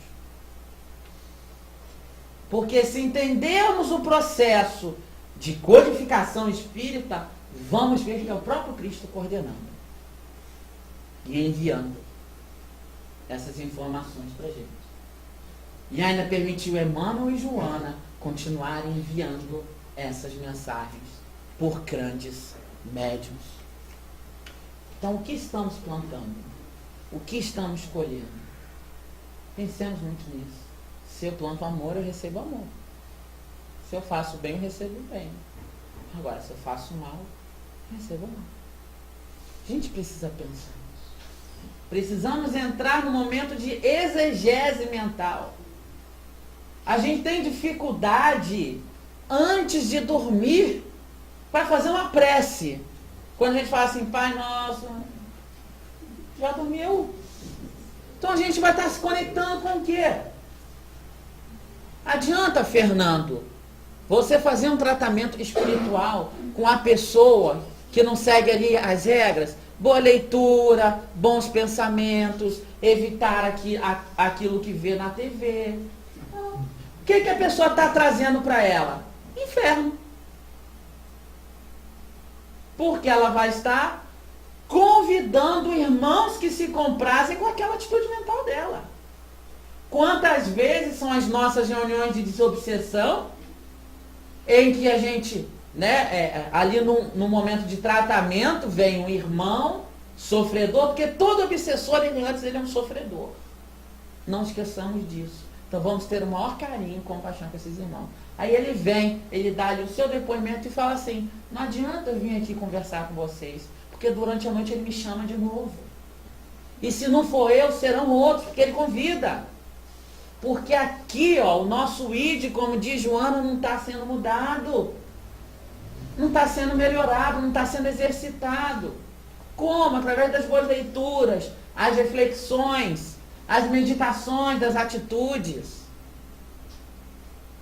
Porque se entendermos o processo de codificação espírita, vamos ver que é o próprio Cristo coordenando e enviando essas informações para a gente. E ainda permitiu Emmanuel e Joana continuarem enviando essas mensagens por grandes médiuns. Então, o que estamos plantando? O que estamos colhendo? Pensemos muito nisso. Se eu planto amor, eu recebo amor. Se eu faço bem, eu recebo bem. Agora, se eu faço mal, eu recebo mal. A gente precisa pensar nisso. Precisamos entrar no momento de exegese mental. A gente tem dificuldade, antes de dormir, para fazer uma prece. Quando a gente fala assim, Pai Nosso, já dormiu? Então a gente vai estar se conectando com o quê? Adianta, Fernando, você fazer um tratamento espiritual com a pessoa que não segue ali as regras? Boa leitura, bons pensamentos, evitar aquilo que vê na TV. O que a pessoa está trazendo para ela? Inferno. Porque ela vai estar convidando irmãos que se comprazem com aquela atitude mental dela. Quantas vezes são as nossas reuniões de desobsessão, em que a gente, ali no momento de tratamento, vem um irmão sofredor, porque todo obsessor, antes ele é um sofredor. Não esqueçamos disso. Então vamos ter o maior carinho e compaixão com esses irmãos. Aí ele vem, ele dá ali o seu depoimento e fala assim, não adianta eu vir aqui conversar com vocês, porque durante a noite ele me chama de novo. E se não for eu, serão outros, porque ele convida. Porque aqui, o nosso id, como diz Joana, não está sendo mudado. Não está sendo melhorado, não está sendo exercitado. Como? Através das boas leituras, as reflexões, as meditações das atitudes.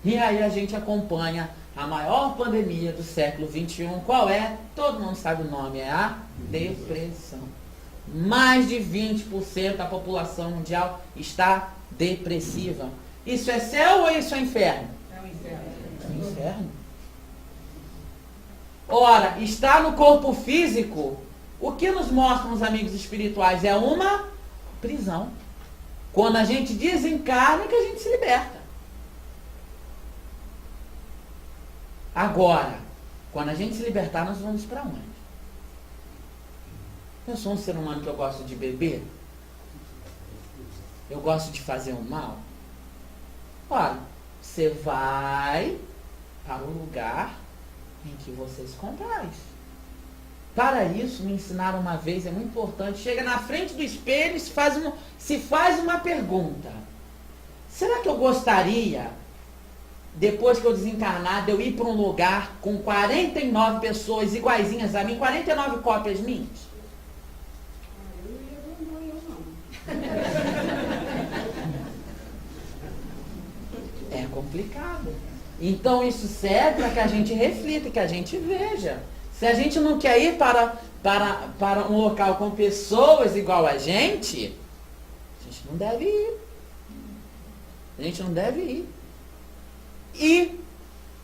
E aí a gente acompanha a maior pandemia do século XXI. Qual é? Todo mundo sabe o nome, é a depressão. Mais de 20% da população mundial está depressiva. Isso é céu ou isso é inferno? É o inferno. É o inferno. Ora, está no corpo físico. O que nos mostram os amigos espirituais é uma prisão. Quando a gente desencarna, que a gente se liberta. Agora, quando a gente se libertar, nós vamos para onde? Eu sou um ser humano que eu gosto de beber. Eu gosto de fazer o mal. Olha, você vai para o lugar em que você se compraz. Para isso, me ensinaram uma vez, é muito importante, chega na frente do espelho e se faz uma pergunta. Será que eu gostaria, depois que eu desencarnar, de eu ir para um lugar com 49 pessoas iguaizinhas a mim, 49 cópias minhas? Eu não ia, eu não. É complicado. Então isso serve para que a gente reflita, que a gente veja. Se a gente não quer ir para um local com pessoas igual a gente não deve ir. A gente não deve ir. E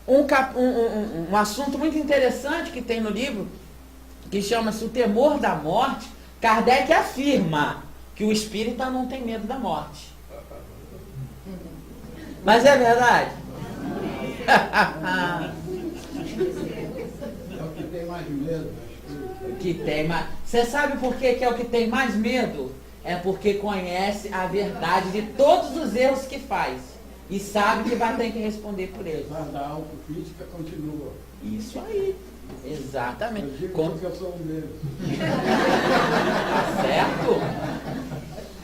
um assunto muito interessante que tem no livro, que chama-se O Temor da Morte, Kardec afirma que o espírita não tem medo da morte. Mas é verdade? É o que tem mais medo. Que tem mais. Você sabe por que é o que tem mais medo? É porque conhece a verdade de todos os erros que faz. E sabe que vai ter que responder por eles. Mas a autocrítica continua. Isso aí. Eu Exatamente. digo porque eu sou um deles. Tá certo?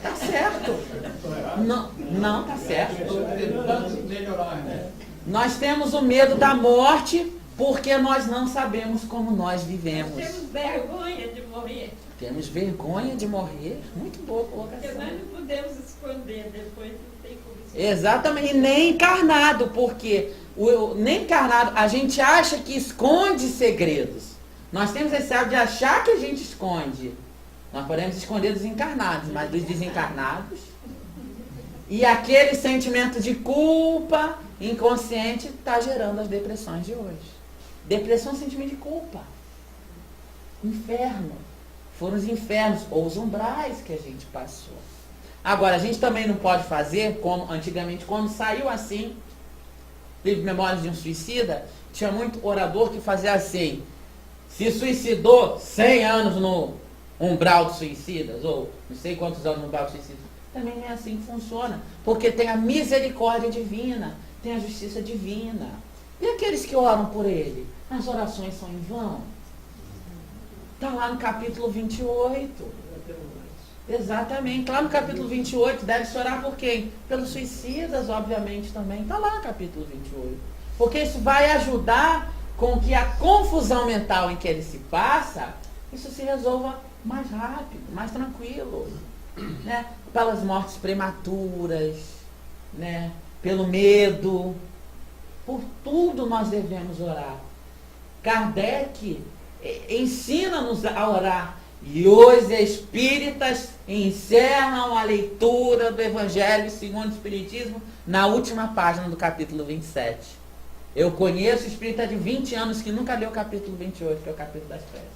Tá certo. Estou errado? Não, tá certo. Estou tentando melhorar, né? Nós temos o medo da morte porque nós não sabemos como nós vivemos. Temos vergonha de morrer, Temos vergonha de morrer. Muito boa porque colocação. nós não podemos esconder, depois não tem como esconder. Exatamente. E nem encarnado, porque nem encarnado, a gente acha que esconde segredos. Nós temos esse hábito de achar que a gente esconde. Nós podemos esconder dos encarnados, mas dos desencarnados. E aquele sentimento de culpa inconsciente está gerando as depressões de hoje. Depressão é um sentimento de culpa. Inferno. Foram os infernos ou os umbrais que a gente passou. Agora, a gente também não pode fazer como antigamente, quando saiu assim, livro Memórias de um Suicida, tinha muito orador que fazia assim: se suicidou 100 anos no umbral de suicidas, ou não sei quantos anos no umbral de suicidas. Também não é assim que funciona, porque tem a misericórdia divina, tem a justiça divina. E aqueles que oram por ele? As orações são em vão? Está lá no capítulo 28. Exatamente, lá no capítulo 28, deve-se orar por quem? Pelos suicidas, obviamente, também. Está lá no capítulo 28. Porque isso vai ajudar com que a confusão mental em que ele se passa, isso se resolva mais rápido, mais tranquilo. Né? Pelas mortes prematuras, né? Pelo medo. Por tudo nós devemos orar. Kardec ensina-nos a orar. E os espíritas encerram a leitura do Evangelho segundo o Espiritismo na última página do capítulo 27. Eu conheço espírita de 20 anos que nunca leu o capítulo 28, que é o capítulo das preces.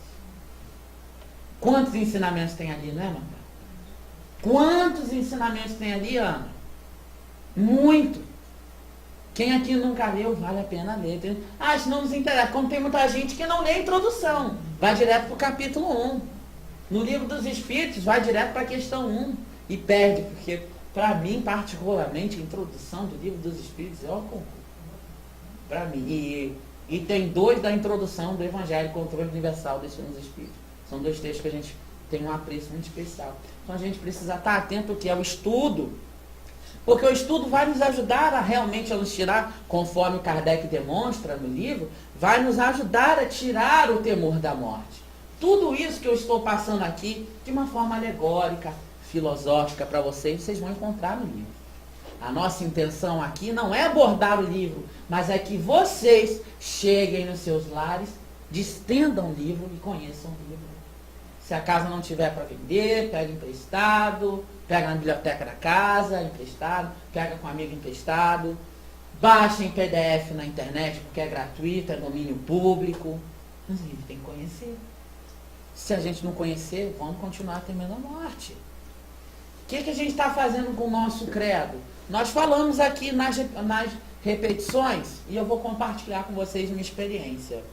Quantos ensinamentos tem ali, não é, Ana? Quantos ensinamentos tem ali, Ana? Muito. Quem aqui nunca leu, vale a pena ler. Isso não nos interessa. Como tem muita gente que não lê a introdução, vai direto para o capítulo 1. No livro dos Espíritos, vai direto para a questão 1 e perde, porque, para mim, particularmente, a introdução do livro dos Espíritos é o concurso. Para mim. E tem 2 da introdução do Evangelho, Controle Universal dos Filhos dos Espíritos. São 2 textos que a gente tem um apreço muito especial. Então, a gente precisa estar atento ao que é o estudo, porque o estudo vai nos ajudar a realmente nos tirar, conforme o Kardec demonstra no livro, vai nos ajudar a tirar o temor da morte. Tudo isso que eu estou passando aqui, de uma forma alegórica, filosófica para vocês, vocês vão encontrar no livro. A nossa intenção aqui não é abordar o livro, mas é que vocês cheguem nos seus lares, distendam o livro e conheçam o livro. Se a casa não tiver para vender, pega emprestado, pega na biblioteca da casa, emprestado, pega com um amigo emprestado, baixa em PDF na internet, porque é gratuito, é domínio público. Mas o livro tem que conhecer. Se a gente não conhecer, vamos continuar temendo a morte. O que a gente está fazendo com o nosso credo? Nós falamos aqui nas repetições, e eu vou compartilhar com vocês minha experiência.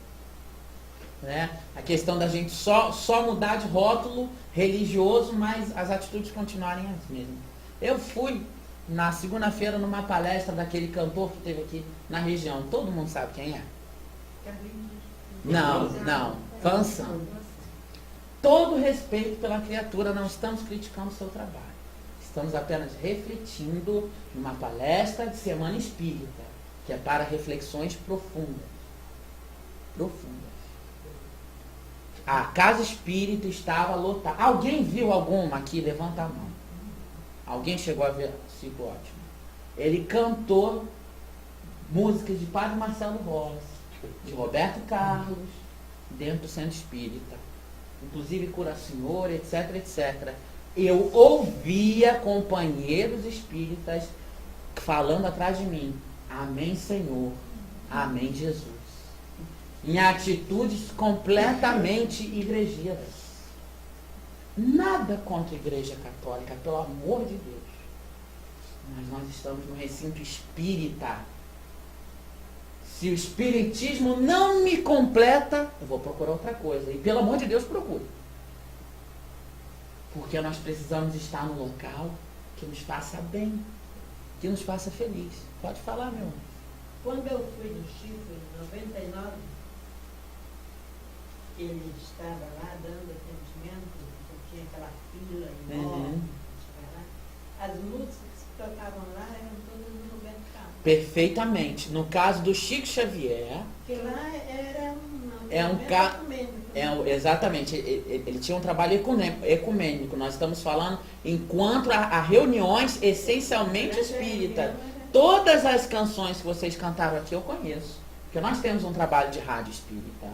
Né? A questão da gente só mudar de rótulo religioso, mas as atitudes continuarem as mesmas. Eu fui na segunda-feira numa palestra daquele cantor que teve aqui na região. Todo mundo sabe quem é? Não. Fansan. Todo respeito pela criatura, não estamos criticando o seu trabalho. Estamos apenas refletindo numa palestra de Semana Espírita, que é para reflexões profundas. A casa espírita estava lotada. Alguém viu alguma aqui? Levanta a mão. Alguém chegou a ver? Fico ótimo. Ele cantou músicas de Padre Marcelo Rossi, de Roberto Carlos, dentro do Centro Espírita. Inclusive Cura Senhor, etc, etc. Eu ouvia companheiros espíritas falando atrás de mim, amém, Senhor, amém, Jesus. Em atitudes completamente igrejeiras. Nada contra a Igreja Católica, pelo amor de Deus. Mas nós estamos no recinto espírita. Se o espiritismo não me completa, eu vou procurar outra coisa. E pelo amor de Deus, procure. Porque nós precisamos estar no local que nos faça bem, que nos faça feliz. Pode falar, meu amor. Quando eu fui no Chico, em 99, ele estava lá dando atendimento, tinha aquela fila enorme. As músicas que tocavam lá eram todas no Roberto Carlos. Perfeitamente. No caso do Chico Xavier, Porque lá era exatamente, ele tinha um trabalho ecumênico. Nós estamos falando enquanto a reuniões essencialmente espíritas. Todas as canções que vocês cantaram aqui eu conheço. Porque nós temos um trabalho de rádio espírita.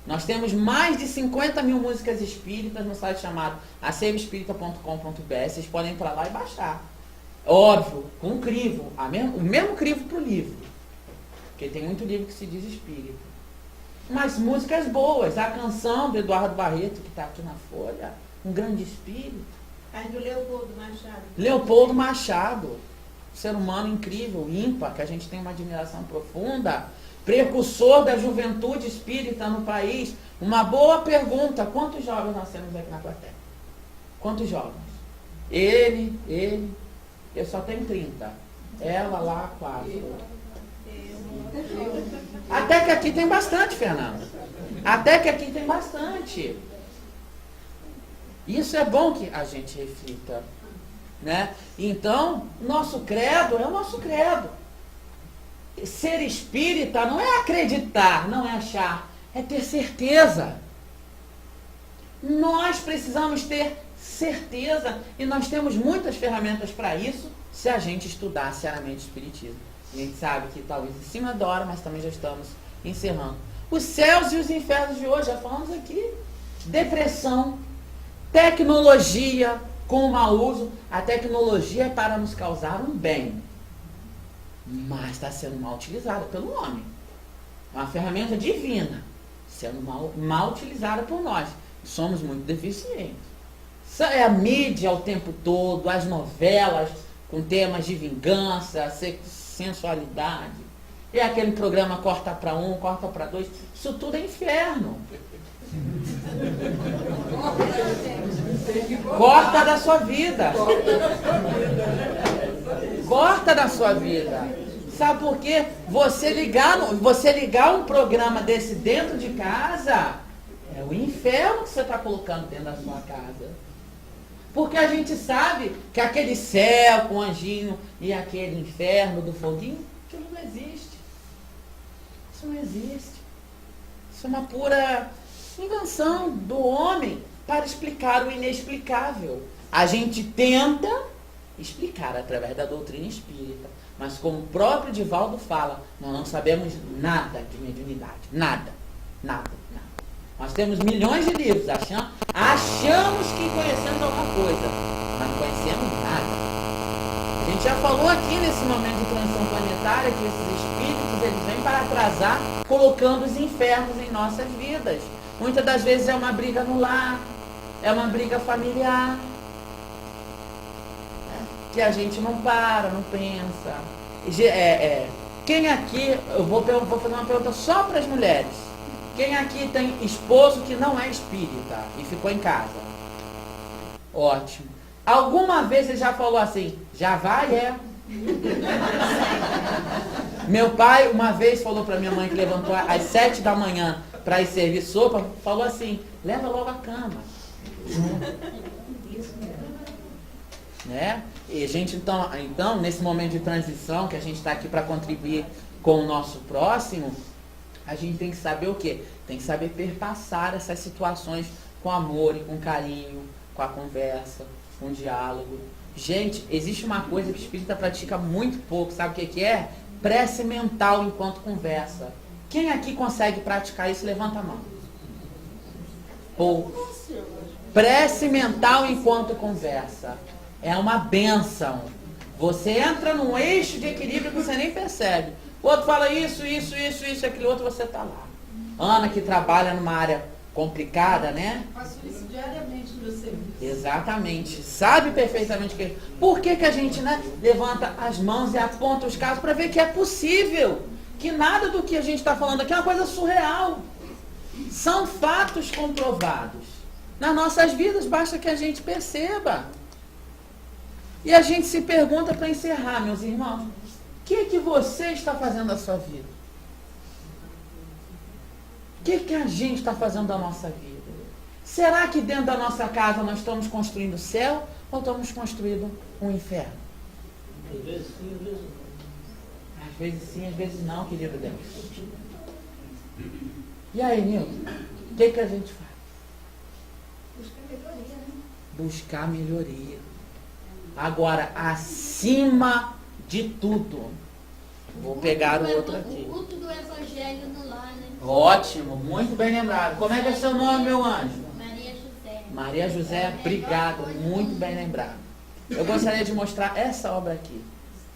Nós temos mais de 50 mil músicas espíritas no site chamado acervoespírita.com.br. Vocês podem entrar lá e baixar. Óbvio, com um crivo. O mesmo crivo para o livro. Porque tem muito livro que se diz espírita. Mas músicas boas. A canção do Eduardo Barreto, que está aqui na Folha, um grande espírito. Aí do Leopoldo Machado. Leopoldo Machado. Ser humano incrível, ímpar, que a gente tem uma admiração profunda. Precursor da juventude espírita no país. Uma boa pergunta. Quantos jovens nós temos aqui na plateia? Quantos jovens? Ele, eu só tenho 30. Ela lá, 4. Até que aqui tem bastante, Fernanda. Até que aqui tem bastante. Isso é bom que a gente reflita, né? Então, nosso credo é o nosso credo. Ser espírita não é acreditar, não é achar, é ter certeza. Nós precisamos ter certeza e nós temos muitas ferramentas para isso se a gente estudar seriamente o espiritismo. A gente sabe que talvez em cima da hora, mas também já estamos encerrando. Os céus e os infernos de hoje, já falamos aqui. Depressão, tecnologia com mau uso. A tecnologia é para nos causar um bem, mas está sendo mal utilizada pelo homem. É uma ferramenta divina, sendo mal utilizada por nós. Somos muito deficientes. É a mídia o tempo todo, as novelas com temas de vingança, sensualidade. É aquele programa corta para um, corta para dois. Isso tudo é inferno. Corta da sua vida. Corta da sua vida. Sabe por quê? Você ligar um programa desse dentro de casa, é o inferno que você está colocando dentro da sua casa. Porque a gente sabe que aquele céu com o anjinho e aquele inferno do foguinho, aquilo não existe. Isso não existe. Isso é uma pura invenção do homem para explicar o inexplicável. A gente tenta explicar através da doutrina espírita, mas como o próprio Divaldo fala, nós não sabemos nada de mediunidade. Nada. Nós temos milhões de livros, achamos que conhecemos alguma coisa, mas não conhecemos nada. A gente já falou aqui nesse momento de transição planetária que esses espíritos eles vêm para atrasar, colocando os infernos em nossas vidas. Muitas das vezes é uma briga no lar, é uma briga familiar, que a gente não para, não pensa. Quem aqui, eu vou fazer uma pergunta só para as mulheres. Quem aqui tem esposo que não é espírita e ficou em casa? Ótimo. Alguma vez ele já falou assim, já vai, Meu pai uma vez falou para minha mãe que levantou às 7 da manhã para ir servir sopa, falou assim, leva logo a cama. Né? E a gente então, nesse momento de transição, que a gente está aqui para contribuir com o nosso próximo, a gente tem que saber o quê? Tem que saber perpassar essas situações com amor e com carinho, com a conversa, com o diálogo. Gente, existe uma coisa que o espírita pratica muito pouco, sabe o que é? Prece mental enquanto conversa. Quem aqui consegue praticar isso? Levanta a mão. Poucos. Prece mental enquanto conversa. É uma bênção. Você entra num eixo de equilíbrio que você nem percebe. O outro fala isso, aquele outro, você está lá. Ana, que trabalha numa área complicada, né? Faço isso diariamente no meu serviço. Exatamente. Sabe perfeitamente que. Por que a gente, né, levanta as mãos e aponta os casos para ver que é possível? Que nada do que a gente está falando aqui é uma coisa surreal. São fatos comprovados. Nas nossas vidas, basta que a gente perceba. E a gente se pergunta para encerrar, meus irmãos, o que você está fazendo da sua vida? O que a gente está fazendo da nossa vida? Será que dentro da nossa casa nós estamos construindo o céu ou estamos construindo um inferno? Às vezes sim, às vezes não. Às vezes sim, às vezes não, querido Deus. E aí, Nilton, o que a gente faz? Buscar melhoria, né? Buscar melhoria. Agora, acima de tudo, vou pegar o outro aqui. O culto do evangelho no lar, né? Ótimo, muito bem lembrado. Como é que é seu nome, meu anjo? Maria José. Maria José, obrigado, muito bem lembrado. Eu gostaria de mostrar essa obra aqui.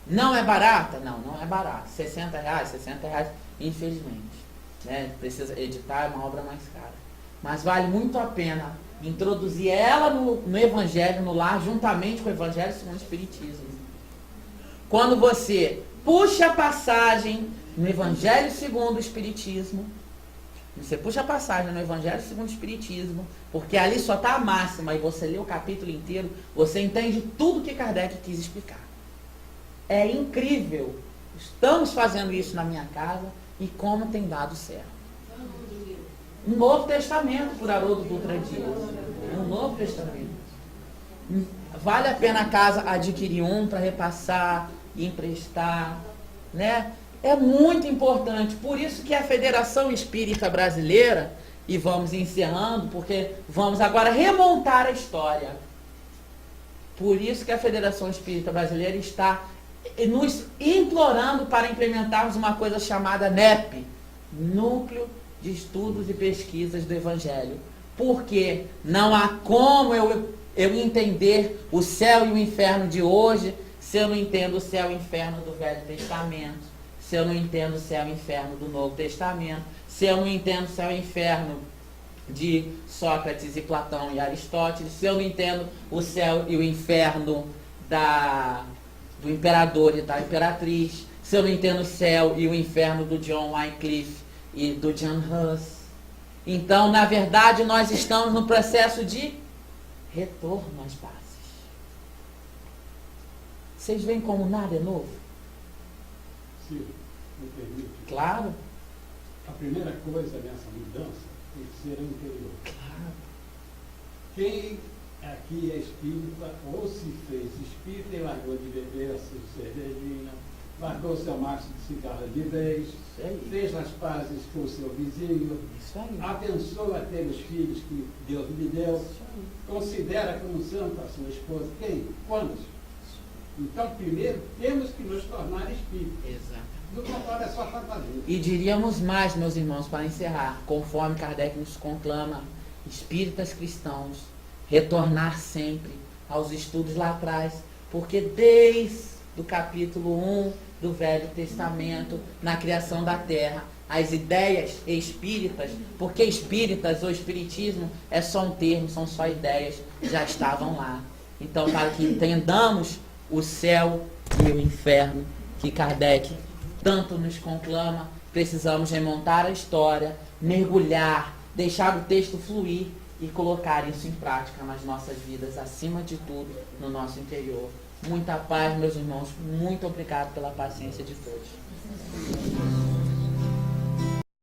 Não é barata? Não, não é barata. R$60, infelizmente. Né? Precisa editar, é uma obra mais cara. Mas vale muito a pena introduzir ela no Evangelho, no lar, juntamente com o Evangelho segundo o Espiritismo. Quando você puxa a passagem no Evangelho segundo o Espiritismo, você puxa a passagem no Evangelho segundo o Espiritismo, porque ali só está a máxima, e você lê o capítulo inteiro, você entende tudo que Kardec quis explicar. É incrível. Estamos fazendo isso na minha casa e como tem dado certo. Um Novo Testamento por Haroldo Dutra Dias. Um Novo Testamento. Vale a pena a casa adquirir um para repassar, emprestar, né? É muito importante. Por isso que a Federação Espírita Brasileira, e vamos encerrando, porque vamos agora remontar a história. Por isso que a Federação Espírita Brasileira está nos implorando para implementarmos uma coisa chamada NEP, Núcleo de Estudos e Pesquisas do Evangelho. Porque não há como eu entender o céu e o inferno de hoje se eu não entendo o céu e o inferno do Velho Testamento, se eu não entendo o céu e o inferno do Novo Testamento, se eu não entendo o céu e o inferno de Sócrates e Platão e Aristóteles, se eu não entendo o céu e o inferno do imperador e da imperatriz, se eu não entendo o céu e o inferno do John Wycliffe e do John Hus. Então, na verdade, nós estamos no processo de retorno às bases. Vocês veem como nada é novo? Se me permite. Claro. A primeira coisa nessa mudança tem que ser interior. Claro. Quem aqui é espírita ou se fez espírita e largou de beber a sua cervejinha, largou seu maço de cigarro de vez, fez as pazes com o seu vizinho, Isso aí. abençoa ter os filhos que Deus lhe deu, considera como santo a sua esposa. Quem? Quantos? Então, primeiro, temos que nos tornar espíritas. Exato. Do contrário, é só fantasia. E diríamos mais, meus irmãos, para encerrar, conforme Kardec nos conclama, espíritas cristãos, retornar sempre aos estudos lá atrás, porque desde o capítulo 1 do Velho Testamento, na criação da Terra, as ideias espíritas, porque espíritas ou espiritismo é só um termo, são só ideias, já estavam lá. Então, para que entendamos o céu e o inferno que Kardec tanto nos conclama, precisamos remontar a história, mergulhar, deixar o texto fluir e colocar isso em prática nas nossas vidas, acima de tudo, no nosso interior. Muita paz, meus irmãos. Muito obrigado pela paciência de todos.